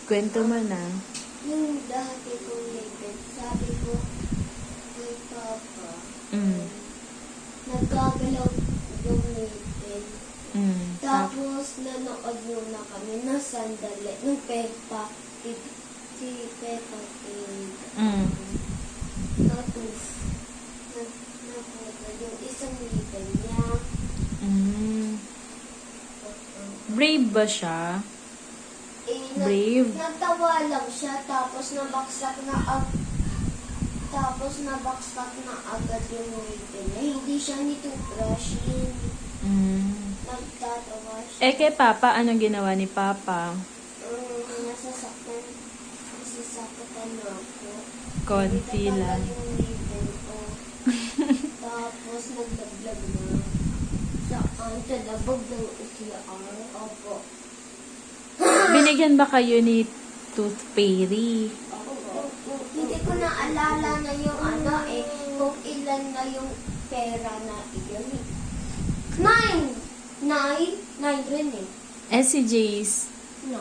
Kwento mo na. Yung dati kong ngipin, sabi ko kay Papa, nagkagalaw yung ngipin. Tapos nanood muna kami ng sandali, ng Peppa Pig, si Peppa Pig. Tapos, naputol yung isang ngipin niya. Brave ba siya? Brave? Nagtawa lang siya, tapos nabaksak na agad yung ngipin niya. Hindi siya ni-toothbrushing. Nagtatawa siya. Eh, kay Papa, anong ginawa ni Papa? Nasasaktan na ako. Konti lang. Yung ngipin ko. Tapos nagdaglag na. Saan? Sa labog ng CR. Opo. Binigyan ba kayo ni Tooth Fairy? Hindi ko naalala na yung kung ilan na yung pera na iyon. 9 rin eh. Eh, si Jace, 9.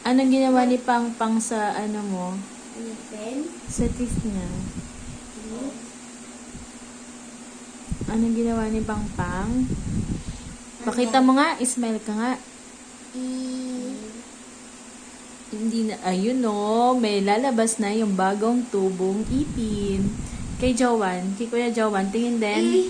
anong ginawa ni Pang sa ano mo? Ngipin. Sa teeth niya? Anong ginawa ni Pang? Pakita mo nga, smile ka nga. Hindi na, ayun no, may lalabas na yung bagong tubong ipin. Kay Jowan, kay Kuya Jowan, tingin din.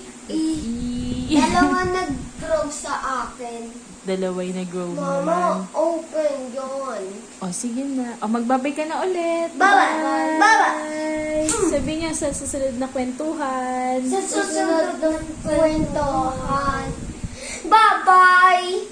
Dalawa nag-grow sa akin. Dalaway na grow Mama, naman. open yun. O, sige na. O, magbabay ka na ulit. Bye-bye. Bye! Sabi niya sa susunod na kwentuhan. Sa susunod ng kwentuhan. Bye-bye!